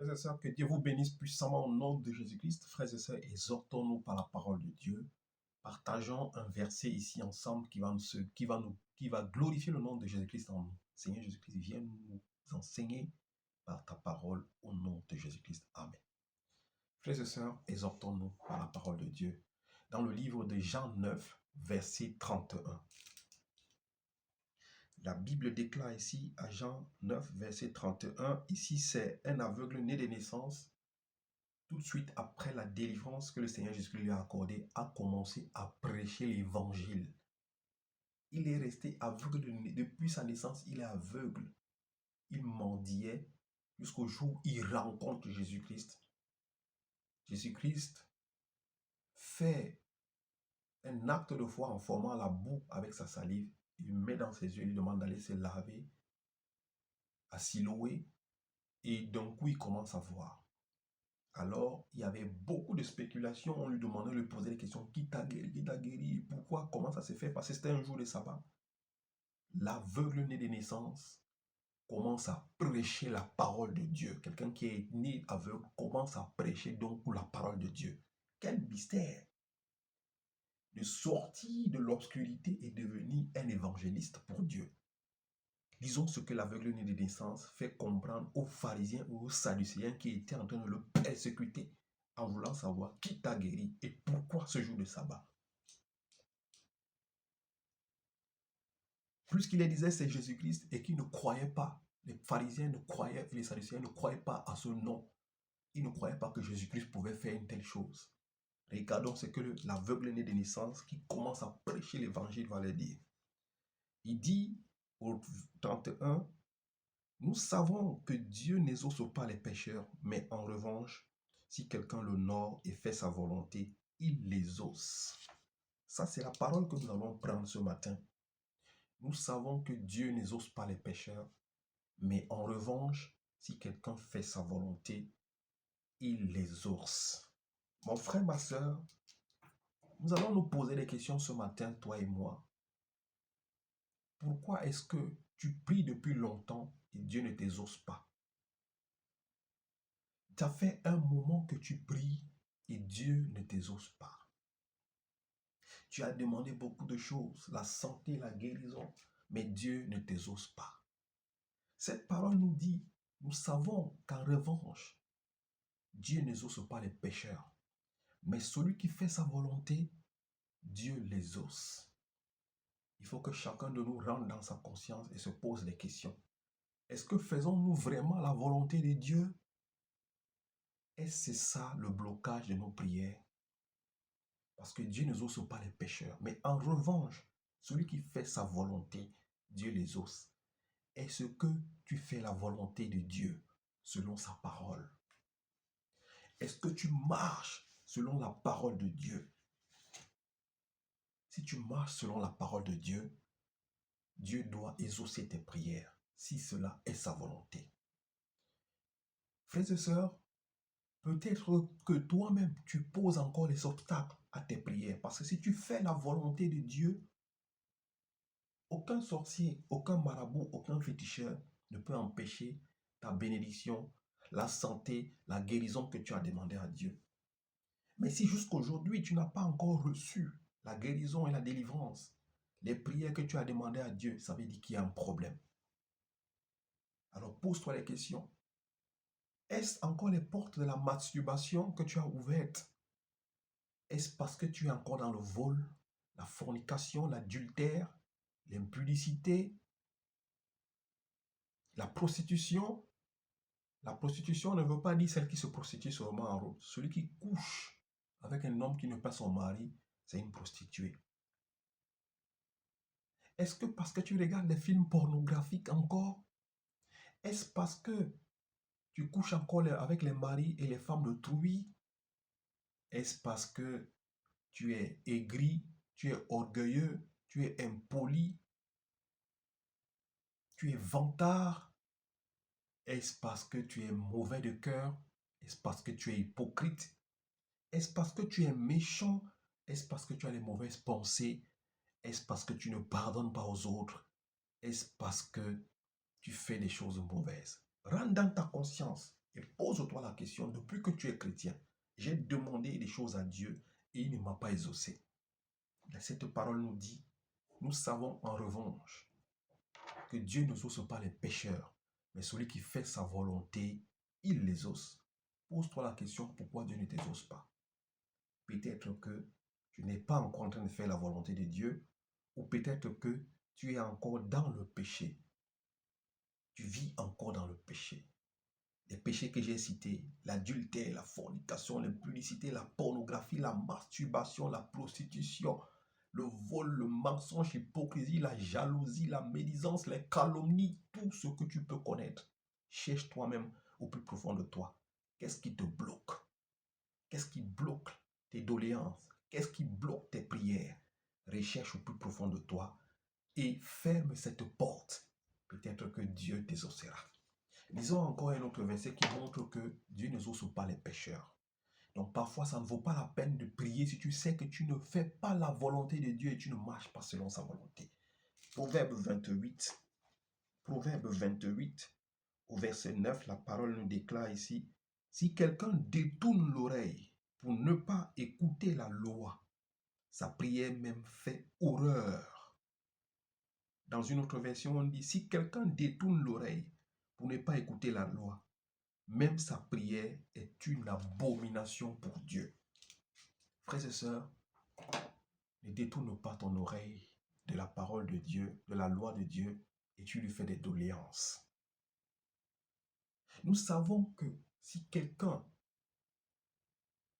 Frères et sœurs, que Dieu vous bénisse puissamment au nom de Jésus-Christ. Frères et sœurs, exhortons-nous par la parole de Dieu. Partageons un verset ici ensemble qui va glorifier le nom de Jésus-Christ en nous. Seigneur Jésus-Christ, viens nous enseigner par ta parole au nom de Jésus-Christ. Amen. Frères et sœurs, exhortons-nous par la parole de Dieu. Dans le livre de Jean 9, verset 31. La Bible déclare ici à Jean 9, verset 31, ici c'est un aveugle né de naissance, tout de suite après la délivrance que le Seigneur Jésus lui a accordée, a commencé à prêcher l'évangile. Il est resté aveugle depuis sa naissance, il est aveugle. Il mendiait jusqu'au jour où il rencontre Jésus-Christ. Jésus-Christ fait un acte de foi en formant la boue avec sa salive. Il met dans ses yeux, il lui demande d'aller se laver à Siloé. Et d'un coup, il commence à voir. Alors, il y avait beaucoup de spéculations. On lui demandait, on lui posait des questions. Qui t'a guéri? Qui t'a guéri? Pourquoi? Comment ça s'est fait? Parce que c'était un jour de sabbat. L'aveugle né de naissance commence à prêcher la parole de Dieu. Quelqu'un qui est né aveugle commence à prêcher donc pour la parole de Dieu. Quel mystère! De sortir de l'obscurité et devenir un évangéliste pour Dieu. Disons ce que l'aveugle né de naissance fait comprendre aux pharisiens ou aux sadducéens qui étaient en train de le persécuter en voulant savoir qui t'a guéri et pourquoi ce jour de sabbat. Puisqu'il les disait c'est Jésus-Christ et qu'ils ne croyaient pas, les pharisiens ne croyaient et les sadducéens ne croyaient pas à ce nom. Ils ne croyaient pas que Jésus-Christ pouvait faire une telle chose. Regardons ce que l'aveugle né de naissance qui commence à prêcher l'évangile va leur dire. Il dit au 31, nous savons que Dieu n'exauce pas les pécheurs, mais en revanche, si quelqu'un l'honore et fait sa volonté, il l'exauce. Ça, c'est la parole que nous allons prendre ce matin. Nous savons que Dieu n'exauce pas les pécheurs, mais en revanche, si quelqu'un fait sa volonté, il l'exauce. Mon frère, ma soeur, nous allons nous poser des questions ce matin, toi et moi. Pourquoi est-ce que tu pries depuis longtemps et Dieu ne t'exauce pas? Ça fait un moment que tu pries et Dieu ne t'exauce pas. Tu as demandé beaucoup de choses, la santé, la guérison, mais Dieu ne t'exauce pas. Cette parole nous dit, nous savons qu'en revanche, Dieu n'exauce pas les pécheurs, mais celui qui fait sa volonté, Dieu l'exauce. Il faut que chacun de nous rentre dans sa conscience et se pose des questions. Est-ce que faisons-nous vraiment la volonté de Dieu? Est-ce que c'est ça le blocage de nos prières? Parce que Dieu n'exauce pas les pécheurs. Mais en revanche, celui qui fait sa volonté, Dieu l'exauce. Est-ce que tu fais la volonté de Dieu selon sa parole? Est-ce que tu marches selon la parole de Dieu? Si tu marches selon la parole de Dieu, Dieu doit exaucer tes prières, si cela est sa volonté. Frères et sœurs, peut-être que toi-même, tu poses encore les obstacles à tes prières. Parce que si tu fais la volonté de Dieu, aucun sorcier, aucun marabout, aucun féticheur ne peut empêcher ta bénédiction, la santé, la guérison que tu as demandé à Dieu. Mais si jusqu'aujourd'hui, tu n'as pas encore reçu la guérison et la délivrance, les prières que tu as demandées à Dieu, ça veut dire qu'il y a un problème. Alors pose-toi les questions. Est-ce encore les portes de la masturbation que tu as ouvertes? Est-ce parce que tu es encore dans le vol, la fornication, l'adultère, l'impudicité, la prostitution? La prostitution ne veut pas dire celle qui se prostitue seulement en route. Celui qui couche avec un homme qui n'est pas son mari, c'est une prostituée. Est-ce que parce que tu regardes des films pornographiques encore? Est-ce parce que tu couches encore avec les maris et les femmes d'autrui? Est-ce parce que tu es aigri, tu es orgueilleux, tu es impoli, tu es vantard? Est-ce parce que tu es mauvais de cœur? Est-ce parce que tu es hypocrite? Est-ce parce que tu es méchant? Est-ce parce que tu as les mauvaises pensées? Est-ce parce que tu ne pardonnes pas aux autres? Est-ce parce que tu fais des choses mauvaises? Rentre dans ta conscience. Et pose-toi la question, depuis que tu es chrétien, j'ai demandé des choses à Dieu et il ne m'a pas exaucé. Cette parole nous dit, nous savons en revanche que Dieu n'exauce pas les pécheurs, mais celui qui fait sa volonté, il les exauce. Pose-toi la question, pourquoi Dieu ne t'exauce pas? Peut-être que tu n'es pas encore en train de faire la volonté de Dieu, ou peut-être que tu es encore dans le péché. Tu vis encore dans le péché. Les péchés que j'ai cités, l'adultère, la fornication, l'impudicité, la pornographie, la masturbation, la prostitution, le vol, le mensonge, l'hypocrisie, la jalousie, la médisance, les calomnies, tout ce que tu peux connaître. Cherche toi-même au plus profond de toi. Qu'est-ce qui te bloque? Qu'est-ce qui bloque tes doléances? Qu'est-ce qui bloque tes prières? Recherche au plus profond de toi et ferme cette porte. Peut-être que Dieu t'exaucera. Lisons encore un autre verset qui montre que Dieu n'exauce pas les pécheurs. Donc parfois, ça ne vaut pas la peine de prier si tu sais que tu ne fais pas la volonté de Dieu et tu ne marches pas selon sa volonté. Proverbe 28, au verset 9, la parole nous déclare ici, si quelqu'un détourne l'oreille pour ne pas écouter la loi, sa prière même fait horreur. Dans une autre version, on dit, si quelqu'un détourne l'oreille pour ne pas écouter la loi, même sa prière est une abomination pour Dieu. Frères et sœurs, ne détourne pas ton oreille de la parole de Dieu, de la loi de Dieu, et tu lui fais des doléances. Nous savons que si quelqu'un,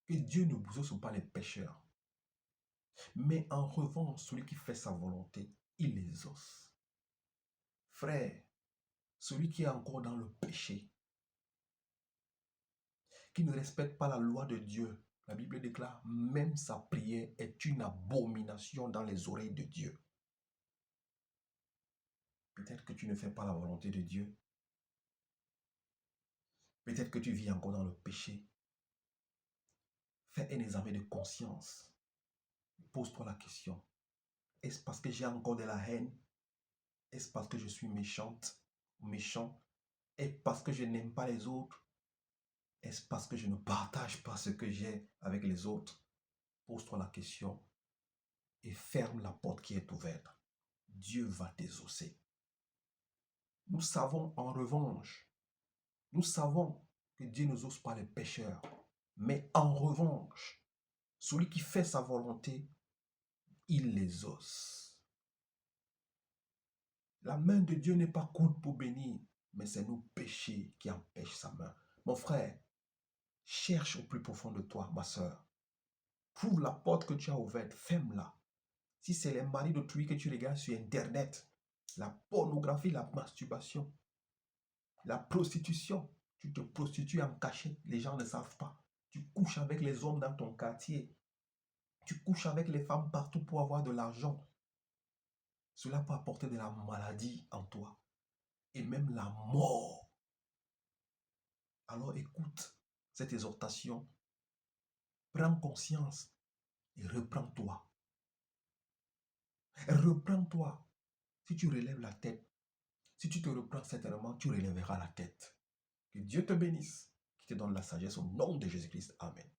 que Dieu ne exauce pas les pécheurs, mais en revanche, celui qui fait sa volonté, il les exauce. Frère, celui qui est encore dans le péché, qui ne respecte pas la loi de Dieu, la Bible déclare, même sa prière est une abomination dans les oreilles de Dieu. Peut-être que tu ne fais pas la volonté de Dieu. Peut-être que tu vis encore dans le péché. Fais un examen de conscience. Pose-toi la question. Est-ce parce que j'ai encore de la haine? Est-ce parce que je suis méchante ou méchant? Est-ce parce que je n'aime pas les autres? Est-ce parce que je ne partage pas ce que j'ai avec les autres? Pose-toi la question et ferme la porte qui est ouverte. Dieu va t'exaucer. Nous savons en revanche, nous savons que Dieu n'exauce pas les pécheurs. Mais en revanche, celui qui fait sa volonté, il les exauce. La main de Dieu n'est pas courte pour bénir, mais c'est nos péchés qui empêchent sa main. Mon frère, cherche au plus profond de toi, ma soeur. Trouve la porte que tu as ouverte, ferme-la. Si c'est les maris d'autrui que tu regardes sur Internet, la pornographie, la masturbation, la prostitution, tu te prostitues en cachette, les gens ne savent pas. Tu couches avec les hommes dans ton quartier. Tu couches avec les femmes partout pour avoir de l'argent. Cela peut apporter de la maladie en toi et même la mort. Alors écoute cette exhortation, prends conscience et reprends-toi. Reprends-toi. Si tu relèves la tête, si tu te reprends certainement, tu relèveras la tête. Que Dieu te bénisse, qui te donne la sagesse au nom de Jésus-Christ. Amen.